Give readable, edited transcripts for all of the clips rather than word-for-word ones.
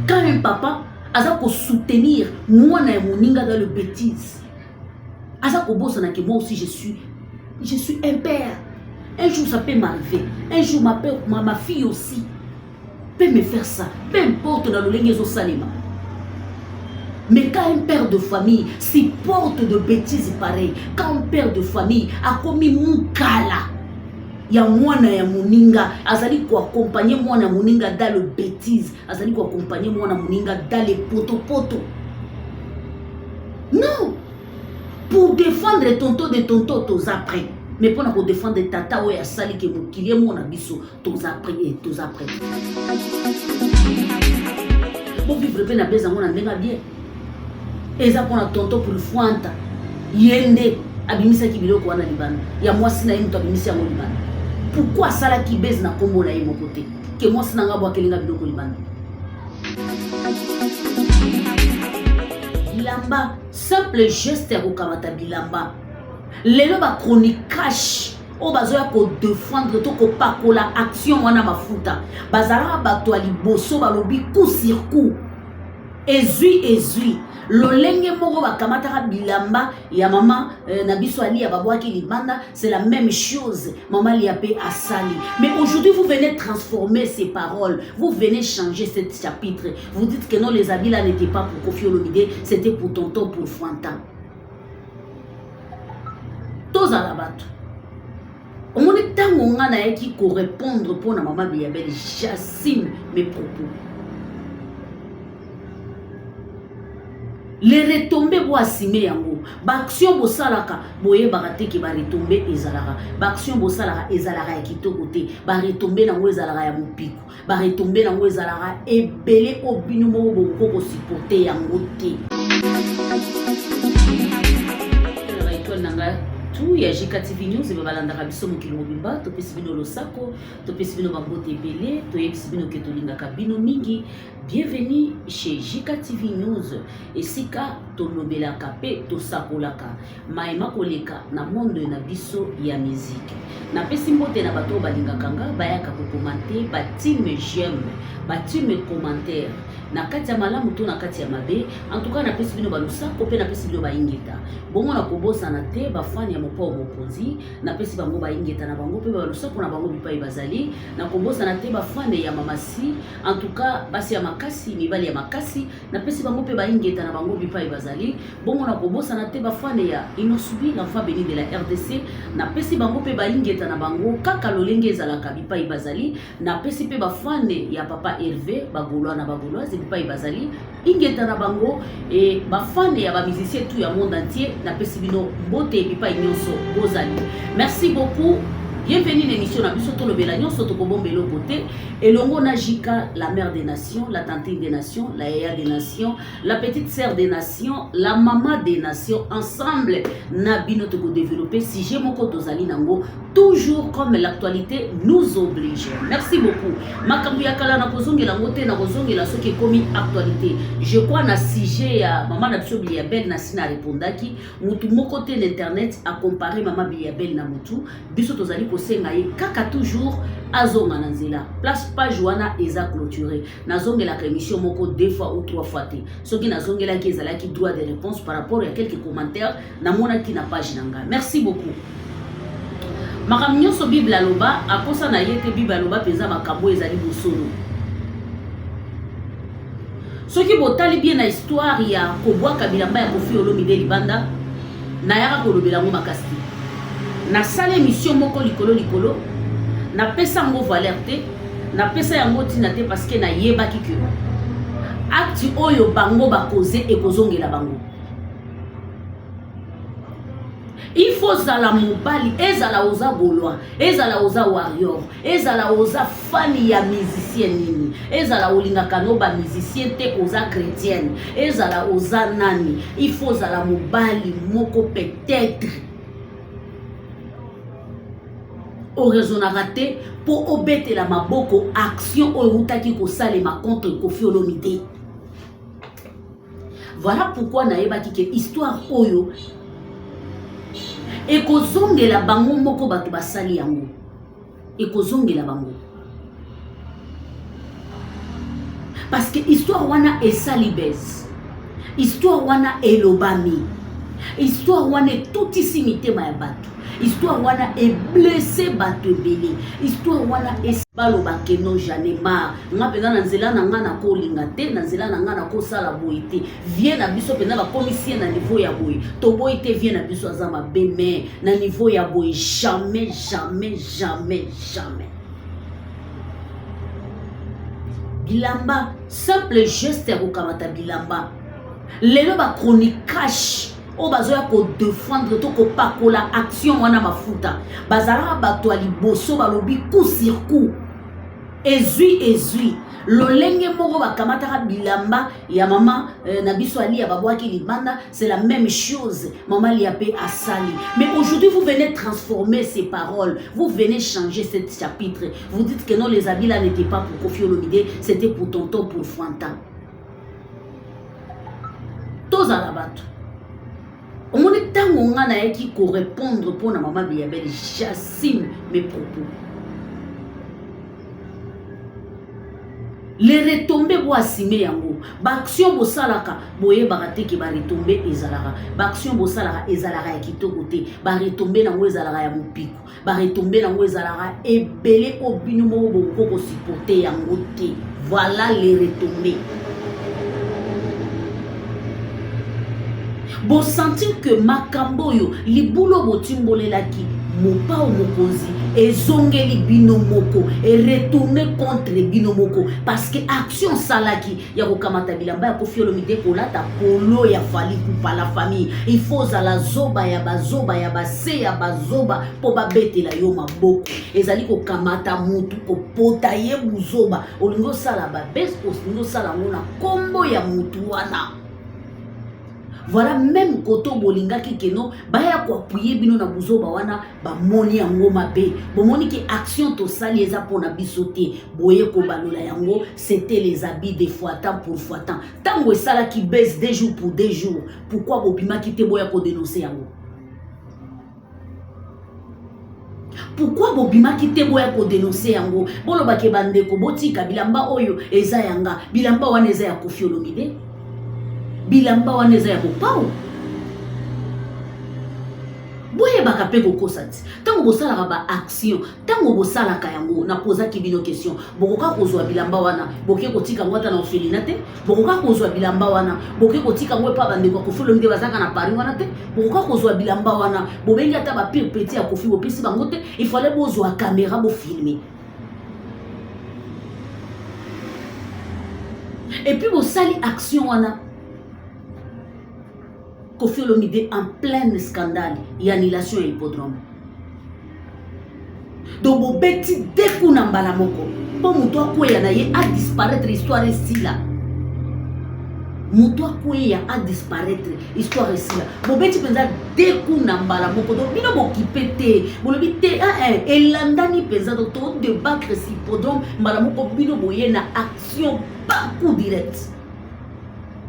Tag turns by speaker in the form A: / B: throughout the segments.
A: quand un papa a soutenir moi na moninga dans le bêtise, azako bossa na que moi aussi je suis un père. Un jour ça peut m'arriver, un jour ma fille aussi peut me faire ça, peu importe dans le linge salima. Mais quand un père de famille supporte de bêtises pareilles, quand un père de famille a commis moukala, ya mwana ya muninga azali ko accompagner mwana muninga dans le bêtise, azali ko accompagner mwana muninga dans les poto. Non, pour défendre tonto de tonto tous après, mais pour défendre tata ou ya sali ke mukili mwana biso tous après. Pour vivre bien na beza mwana ndenga bien. Eza pona tonto pour fuanta yende abimisa ki biloko wana libana ya mwasi na yemu to abimisa yango libana. Pourquoi sala ki base na kombo na ye mon côté que mwasi na ngabo akelinga biloko libana. Bilamba simple geste ya kokamata bilamba lelo ba chronique cash o bazoya ko défendre to ko pakola action wana mafuta bazala bato aliboso balobi coup sur coup ezui lolenge moko bakamata bilamba ya mama na biso ali ya babwaki libanda, c'est la même chose maman liape asali. Mais aujourd'hui vous venez transformer ces paroles, vous venez changer ce chapitre, vous dites que non, les habits là n'étaient pas pour Koffi Olomide, c'était pour tonton, pour Fanta. Tous à la batte on est tant on a qui correspondre pour la maman Biabel, j'assume mes propos. Les retombées bo assimé yango ba action bo salaka boye barate ki ba retombé ezalaka ba action bo salaka ezalaka ya kitoko te ba retombé nango ezalaka ya mopiko ba retombé nango ezalaka ebele obinu mo bo ko supporter yango te. Tout ya JK TV News ebe balandaka biso mokili mobimba topesi bino losako topesi bino bambote ebele toyebisi bino ke tolingaka bino mingi. Bienvenue chez JK TV News. Esika tolobelaka pe tosakolaka maema koleka na monde na biso ya musique. Na pesi mbote na bato balingaka nga bayaka ko commenter batime j'aime batime commentaire na kati ya malamu to na kati ya mabe. En tout cas na pesi bino balusako pe na pesi bino baingeta bongo na kobosa na te bafani ya mopo mokonzi na pesi bango baingeta na bango pe balusako na bango bipai bazali na kobosa na te bafani ya mamasi. En tout cas basi ya makasi mibali ya makasi na pesi bango pe baingeta na bango bipai bazali bongo na kobosa na te bafani ya Inosubi l'enfant béni de la RDC na pesi bango pe baingeta na bango kaka lolenge ezalaka bipai bazali na pesi pe bafani ya papa Hervé bagolwa na bagolwaze bipai bazali ingeta na bango et bafani ya ba musicien tout ya monde entier na pesi bino mbote bipai nyonso bozali. Merci beaucoup. Bienvenue à l'émission na biso tolobela nyonso tokobombelo côté elongo na Jika, la mère des nations, la tante des nations, la yaya des nations, la petite sœur des nations, la maman des nations, ensemble na bino toko développer si j'ai mon koto zali nango toujours comme l'actualité nous oblige. Merci beaucoup. Makambu ya kala na kozongela ngote na kozongela soki komi actualité. Je crois na sujet ya maman na biso Biabel na sina répondaki mutu moko te l'internet a comparé maman Biabel na mutu biso tozali senga ye kaka toujours azonga na nzela place page wana eza clôturé nazongela ka émission moko 2 fois ou 3 fois te soki nazongela ki ezalaki droit de réponse par rapport à quelques commentaires na mona ki na page nanga. Merci beaucoup. Makambo nyonso Bible aloba akosa na yete Bible aloba peza makambo ezali bosolo soki botali bien na histoire ya kobwaka bilamba ya Koffi Olomide libanda na yaka kolobela ngo makasi na sale émission moko likolo na pesa ngo valeur te na pesa yango tina te parce que na yebaki ke acte oyo bango bakoze ekozongela bango. Il faut zala mobali ezala oza golwa ezala oza warrior ezala oza fani ya musicien nini ezala olingaka no ba musicien te oza chrétienne ezala oza nani il faut zala mobali moko peut-être au raisonnera te pour obéter la maboko action oyutaki ko salema contre Koffi Olomide. Voilà pourquoi naebaki ke histoire oyo ekozongela bango moko bato basali yango ekozongela bango parce que histoire wana esali bes, histoire wana elobami, histoire wana tout ici mitema ya bato, histoire wana est blessé bato ebele, histoire wana esbaloba ke non jamais marre nga pena na nzela na nga na kolinga te, na nzela na nga na kosala boye te, vie na biso pena bakomisie na niveau ya boye to boye te, vie na biso aza mabe, mais na niveau ya boye jamais jamais jamais jamais. Bilamba simple geste ya kokamata bilamba lelo ba chronique cash o bazoya ko défendre to ko pakola action wana mafuta bazala bato aliboso balobi coup sur coup ezui lolenge moko bakamata bilamba ya mama na biso ali ya babwaki libanda, c'est la même chose maman liape asali. Mais aujourd'hui vous venez transformer ces paroles, vous venez changer ce chapitre, vous dites que non, les habits là n'étaient pas pour Koffi Olomide, c'était pour tonton, pour Fanta. Tous à la batte. On est tant qu'on a qui correspondre pour la maman Biabel, j'assume mes propos. Les retombées bo assimé yango ba action bo salaka boye barate ki ba retombées ezalaka ba action bo salaka ezalaka ya kitoko te, ba retombées nango ezalaka ya mopiko, ba retombées nango ezalaka ebele obinu mo bo ko supporter yango te. Voilà les retombées. Bon sentir que makambo yo libulo botimbolelaki mopa o mokonzi ezongeli binomoko et retourner contre binomoko parce que action salaki ya kokamata bilamba ya Koffi Olomide kolata polo ya fali kupa la famille, il faut za la zoba ya bazoba ya base ya bazoba po babetela yo maboko ezali kokamata mutu kopota ye buzoba olingo sala babes olingo sala ngona kombo ya mutu wana. Voilà, même koto bolinga ki keno baya kwa puye bino na buzoba wana ba moni yango mabe bo moni ki action to sali eza pona bisote boye ko balola yango, c'était les habits des fois temps pour fois temps tango sala ki baisse des jours pour des jours. Pourquoi bobima ki te boya ko dénoncer yango? Pourquoi bobima ki te boya ko dénoncer yango? Bolo ba ke bandeko botika bilamba oyo eza yanga, bilamba wana eza ya Koffi Olomide, bilamba wana eza ya bopao boye bakape kokosati tango bosalaka ba action, tango bosalaka yango na posaki bino question bokoka kozwa bilamba wana boke kotika ngwata na ofelina te, bokoka kozwa bilamba wana boke kotika ngwe pa bandeko Koffi Olomide bazaka na Paris wana te, bokoka kozwa bilamba wana bobengi ata ba pire petit ya Koffi bopesi bango te, il fallait bozwa caméra bo filmer et puis bosali action wana Koffi Olomide en plein scandale et annulation et hippodrome. Donc bo beti deku na mbala moko po muto akoya na ye a disparaître histoire ici là. Muto akoya a disparaître histoire ici là. Bo beti penza deku na mbala moko donc bino bo kipete bo lobi te elandani penza donc to débattre si hippodrome mbala moko bino boye na action pas coup direct.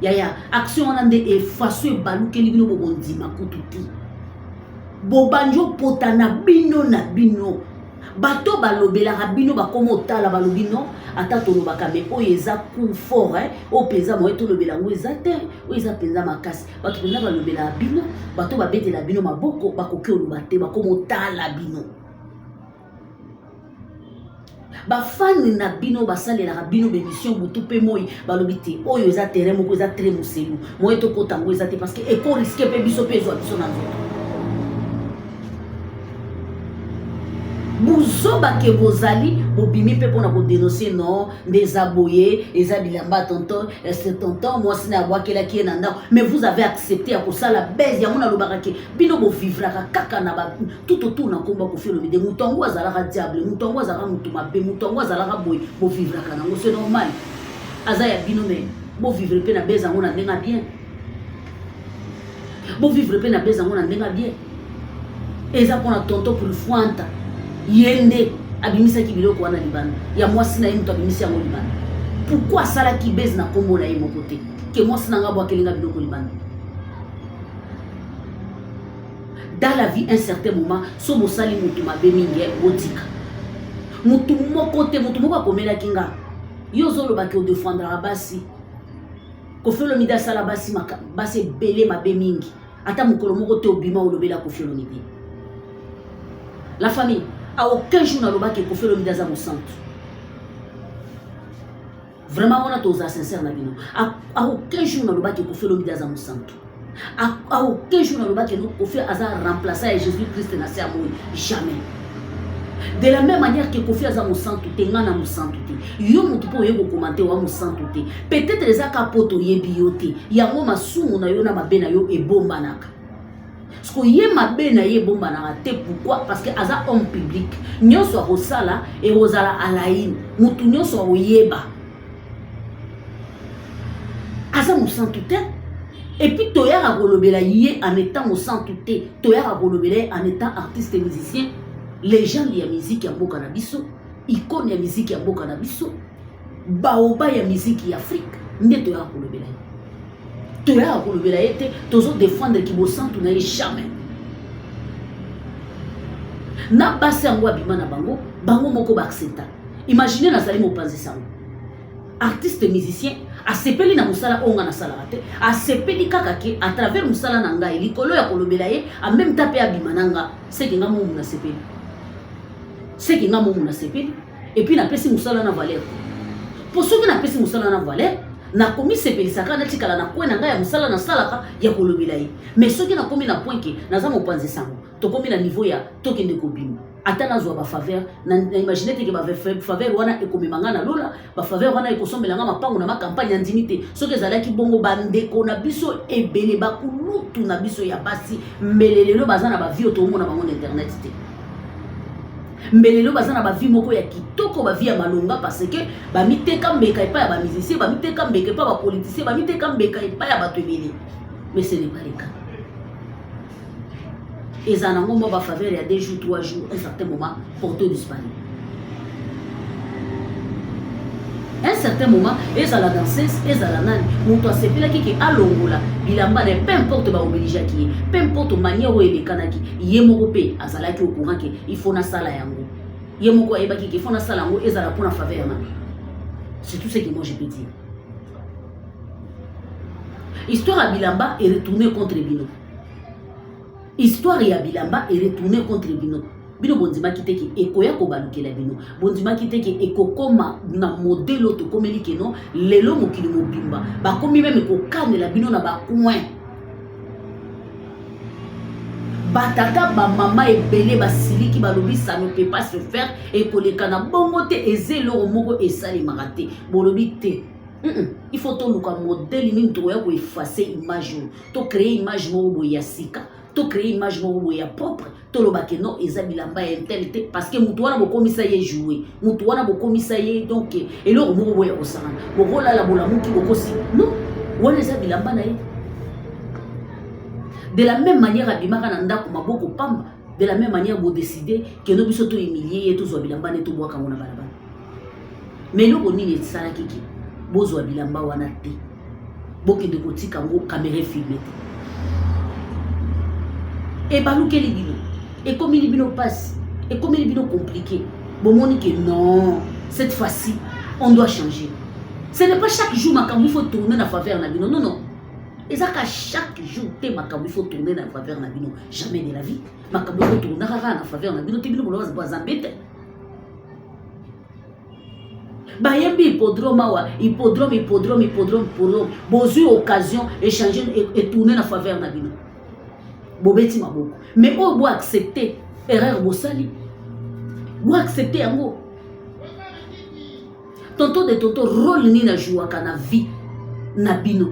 A: Yaya action on a de effacer baluke libino bobondi makututi bobanjo potana bino na bino bato balobela rabino bakomo tala balobino ata to lobaka me oyeza coup fort o peza mo to lobela ngo ezate o eza penza makasi bato penza balobela bino bato babetela bino maboko bakoke olobate bakomo tala bino ba fan na bino basalela rabino bémission butu pe moyi balobite oyo eza terrain moko eza très muselu moyo to kotango eza te parce que eko risque pe biso pe zo biso na nzoto buzoba ke bozali bobimi pe pona ko dénoncer non des aboyés eza bilamba tonton c'est tonton moi sina bwakela ki na ndako, mais vous avez accepté à kosala base ya mona lobaka ke bino bo vivra kaka na ba tout autour na komba Koffi Olomide mutongo azalaka diable mutongo azalaka mutu mabe mutongo azalaka boy bo vivra kana ngo c'est normal aza ya bino mais bo vivre pe na base yango na ndenga bien bo vivre pe na base yango na ndenga bien eza pona tonton pour Fanta yende abimisa ki biloko wana libanda ya mwasi na ye mutu abimisa yango libanda. Pourquoi sala ki base na kombo na ye mon côté ke mwasi na nga bwa kelinga biloko libanda? Dans la vie un certain moment so bosali mutu mabe mingi botika mutu moko te mutu moko akomela kinga yo zolo ba ke défendre basi Koffi Olomide asala basi basi belé mabe mingi ata mokolo moko te obima olobela Koffi Olomide. La famille a aucun jour na loba ke Koffi Olomide aza mosantu. Vraiment on a tous sincère na bino. A aucun jour na loba ke Koffi Olomide aza mosantu. A aucun jour na loba ke Koffi aza remplaçant Jésus-Christ na se amoi jamais. De la même manière que Koffi aza mosantu te ngana mosantu te. Yo mutu po yeko commenter wa mosantu te. Peut-être les akapoto yebi yo te. Yango masumu na yo na mabe na yo ebombanaka. Parce que ye mabe na ye bombanaka te pourquoi? Parce que aza homme public. Nyonso akosala e ozala alain. Mutu nyonso oyeba. Aza mosantu te. Et puis toyaka kolobela ye en étant mosantu te. Toyaka kolobela en étant artiste et musicien. Légende ya musique ya mboka na biso, icône ya musique ya mboka na biso, baoba ya musique ya Afrique, nde toya kolobela ye. Toya kolobela ye te, tozo défendre ki bosantu na ye jamais. Na basi yango abima na bango, bango moko ba accepta. Imaginez nazali mopanzi sango. Artiste musicien asepeli na musala onga na sala te, asepeli kaka ke à travers musala na ngai likolo ya kolobela ye, en même temps pe abima nanga, c'est que nga mo na sepeli. C'est que nga mo na sepeli et puis na pesi musala na valeur. Pour ceux qui na pesi musala na valeur, na komi sepeli saka na tikala na point na ngai ya musala na salaka ya kolobela ye. Mais ceux qui na komi na point ke naza mopanzi sango, to komi na niveau ya tokende kobima. Ata nazwa ba faveur na imaginer te ke ba faveur wana ekomemanga na lola ba faveur wana ekosombelanga mapango na ma campagne andimité soki ezalaki bongo bandeko na biso ebele bakulutu na biso ya basi mbelelelo baza na ba vie otomona bango na internet te mbelelelo baza na ba vie moko ya kitoko ba vie ya malonga parce que ba miteka mbeka epa ya ba musicien ba miteka mbeka epa ba politicien ba miteka mbeka epa ya bato ebele mais ce n'est pas le cas. Et ça n'a pas faveur il y a 2 jours, 3 jours, un certain moment, porté disparu. Un certain moment, et ça la danseuse, et ça la nani, mon toi c'est là qui est à l'ongola, il a mal, peu importe ma obligé qui est, peu importe manière où il est kanaki, il est mopé, à ça là qui au courant qu'il faut na sala yango, il est moko eba qui faut na sala yango, et ça la pour la faveur na. C'est tout ce que moi je peux dire. Histoire à Bilamba est retournée contre Bino. Histoire ya Bilamba est retournée contre Bino. Bino bondima kiteki ekoya ko balukela bino. Bondima kiteki ekokoma na modèle to komeli ke non lelo mokili mobimba. Ba komi même ko kanela bino na ba coin. Batata ba mama ebele ba siliki ba lobi ça ne peut pas se faire et koleka na bongo te ezelo moko esali marate. Bolobi te. Il faut to luka modèle ni to ya ko effacer image. To créer image mo ya sika. To créer image mo ya propre to lo bakeno eza Bilamba intelligent parce que mutu wana bokomisa ye jouer mutu wana bokomisa ye donc et lo mo boya osana bokola la bola muki bokosi non wana eza Bilamba na ye de la même manière abimaka na ndako maboko pamba de la même manière bo décider que no biso to humilier to zo Bilamba ne to boaka ngona balaba mais lo bonini tsala kiki bozo Bilamba wana te boki de kotika ngo caméra filmée. Et balukeli bino et comme il bino passe et comme il bino compliqué bon monique non cette fois-ci on doit changer. Ce n'est pas chaque jour makambo il faut tourner na faveur na bino non non et ça qu'à chaque jour te makambo il faut tourner na faveur na bino jamais de la vie makambo il faut tourner na faveur na bino te bino bolo za zambete ba yembi hippodrome bozu occasion échanger et tourner na faveur na bino. Bobeti maboko mais on doit accepter erreur bosali doit accepter yango tonton de tonton rôle ni na jouaka na vie na bino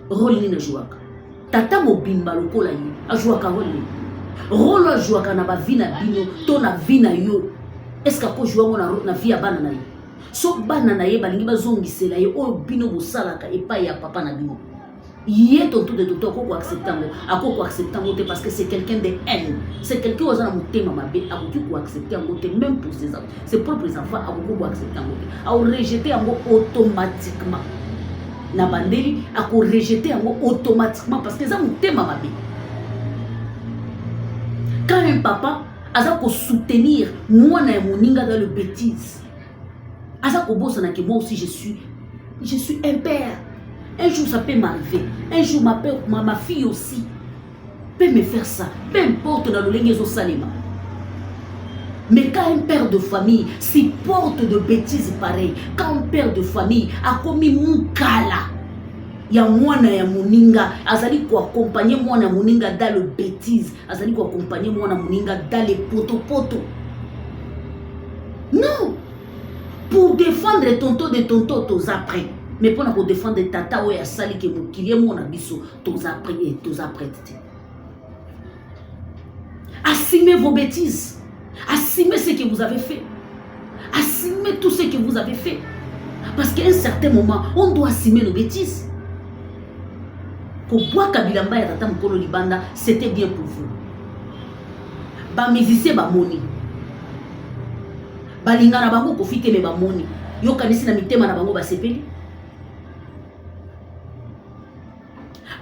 A: rôle ni na jouaka tata mobimba lokola yi a jouaka rôle a jouaka na ba vie na bino to na vie na yo est-ce que ko jouango na vie ya bana na yo so bana na ye balingi bazongisela ye o bino bosalaka epai ya papa na bino. Il est tonton de tonton à accepter parce que c'est quelqu'un de haine. C'est quelqu'un qui a accepté même pour ses propres enfants, à accepter à rejeter automatiquement. Na bandeli à rejeter automatiquement parce que ça m'a quand un papa a soutenir moi na moninga dans le bêtise. Aza kobosa na que moi aussi je suis un père. Un jour ça peut m'arriver. Un jour ma fille aussi peut me faire ça. Peu importe dans le lengezo salima. Mais quand un père de famille supporte de bêtises pareilles, quand un père de famille a commis mukala, ya mwana ya muninga, azali ko accompagner mwana muninga dans le bêtise, azali ko accompagner mwana muninga dans les poto. Non! Pour défendre tonto de tonto, tous après. Mais pour défendre tata ou ya sali ke mukilié mwana biso, tous après et tous après. Assumez vos bêtises. Assumez ce que vous avez fait. Assumez tout ce que vous avez fait. Parce qu'à un certain moment, on doit assumer nos bêtises. C'était bien pour vous. Ba musicien ba moni. Ba lingana bango kofite me ba moni. Yo kanisi na mitema na bango ba sepeli.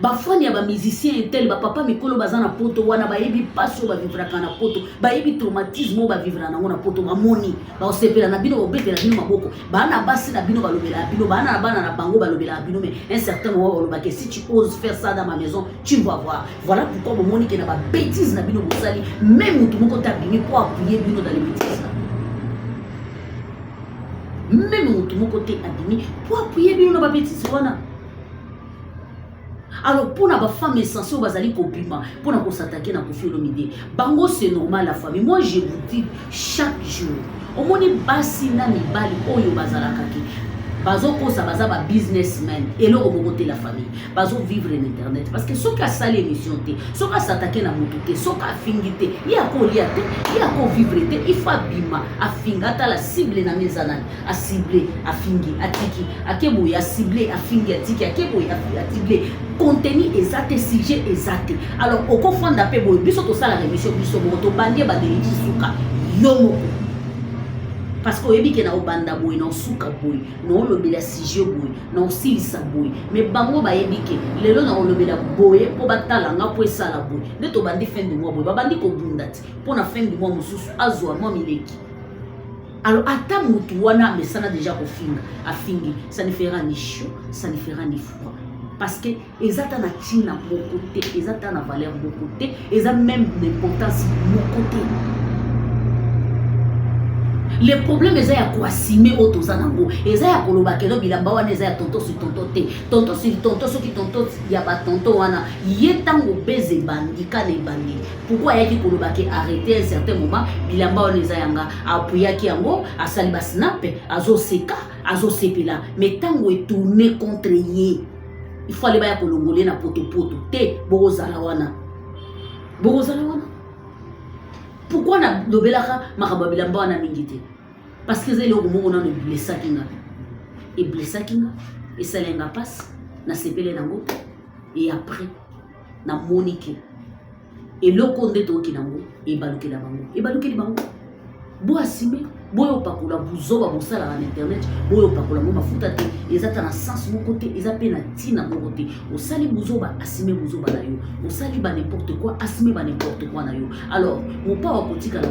A: Ba fani ya ba musicien tel ba papa mikolo bazana poto wana ba yebi passion ba vivra kana poto ba yebi traumatisme ba vivra na ngona poto ba moni ba osepela na bino obetela bino maboko ba na basi na bino ba lobela bino ba na bana na bango ba lobela bino mais un certain moment ba loba que si tu oses faire ça dans ma maison tu vas voir. Voilà pourquoi ba moni ke na ba bêtise na bino bosali même mutu moko tabimi pour appuyer bino dans les bêtises. Même mutu moko te abimi pour appuyer bino na ba bêtise wana. Alors pour la femme essentielle au bazali kopima pour na ko s'attaquer na Koffi Olomide bango c'est normal la famille. Moi je vous dis chaque jour au moni basi na mibali oyo bazalaka ki bazo ko sa baza ba businessman et le obogote la famille bazo vivre en internet parce que soka sali émission te soka s'attaquer na mutu te soka fingite ya ko lia te ya ko vivre te il faut bima afinga ta la cible na mezana a cibler afingi atiki akebo ya cibler afingi atiki akebo ya cibler contenu exact sujet exact. Alors au confond pe boy biso to sala émission biso moto bandie ba deliti suka yomo parce que oyebi ke na obanda boy na suka boy no lobela sujet boy na osilisa boy mais bango ba yebi ke lelo na lobela boy po batala nga po esala boy ne to bandi fin du mois boy ba bandi ko bundati po na fin du mois mususu azwa mo mileki. Alors ata mutu wana mesana déjà ko finga afingi ça ne fera ni chaud ça ne fera ni froid. Parce que ils ont un tina mon côté, ils ont une valeur mon côté, ils ont même l'importance mon côté. Les problèmes ils ont quoi simer autos anango, ils ont quoi l'obakelo bilamba wana ils ont tonto sur tonto sur qui tonto y a pas tonto wana yetango beze bandi kane bandi. Pourquoi yaki kolobake arrêter un certain moment bilamba wana ils ont appuyer ki yango asali ba snap azo seka azo sepela mais tango est tourné contre yé. Il faut aller à Kolongolé na poto te bozala wana. Pourquoi na lobelaka makababilamba na mingite? Parce que zelo ko na blessa kinga. Et blessa kinga et salenga passe na sepele na ngoto et après na monique. Et loko ndeto kinango et baluke la bango. Et baluke li bango. Bo asime boyo pakula buzoba bosala na internet boyo pakula mo mafuta te ezata na sens mon côté ezapé na tina mon côté osali buzoba asime buzoba na yo osali ba n'importe quoi asime ba n'importe quoi na yo. Alors mon pa akotika la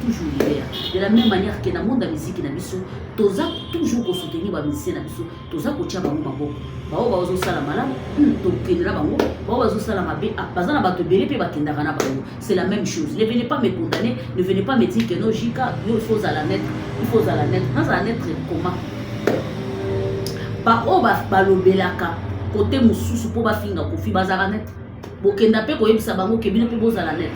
A: toujours libère de la même manière que na monde de musique na biso toza toujours ko soutenir ba musicien na biso toza ko tia ba maboko bao bazo sala malamu to kendra bango bao bazo sala mabe bazana bato belé pe bakenda kana bango. C'est la même chose. Ne venez pas me condamner, ne venez pas me dire que non Jika il faut à la net, dans la net comment ba oba balobelaka côté mususu po ba finga Koffi bazala net bokenda pe ko yebisa bango ke bino pe bozala net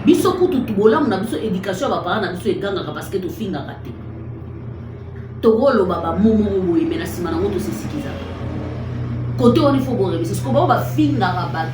A: biso kutu tubolamu na biso éducation ba parents na biso eganga parce que to finga kate to golo baba momo boye mena sima na ngoto sesikiza côté on il faut bon réviser ce ko ba finga rabat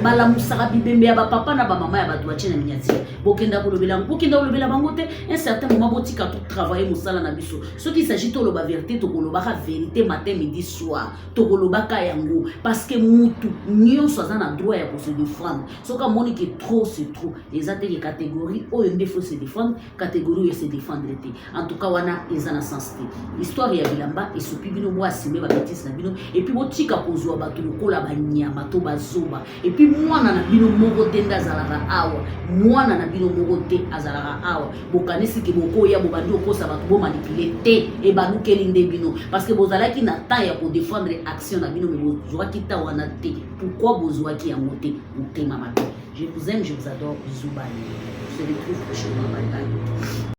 A: bala musaka bibembe ya ba papa na ba mama ya bato bachena minyati bokenda kolobela bango te un certain moment botika tout travailler musala na biso ce qui s'agit to loba vérité to kolobaka vérité matin midi soir to kolobaka yango parce que mutu nyonso azana droit ya ko se défendre soka moni que trop c'est trop les attaques catégorie oyo nde faut se défendre catégorie se défendre te en tout cas wana ezana sens te histoire ya bilamba et sopi bino mo asime ba bêtise na bino et puis botika kozwa bato lokola ba nyama to bazoba et puis mwana na bino moko te ndazalaka awa mwana na bino moko te azalaka awa bokanisi ke bokoya bobandi okosa bato bomanipule te ebandukeli nde bino parce que bozalaki na temps ya kodefendre action na bino me bozwaki ta wana te pourquoi bozwaki yango te motema mabe. Je vous aime, je vous adore, bisous, bye. On se retrouve prochainement, bye bye.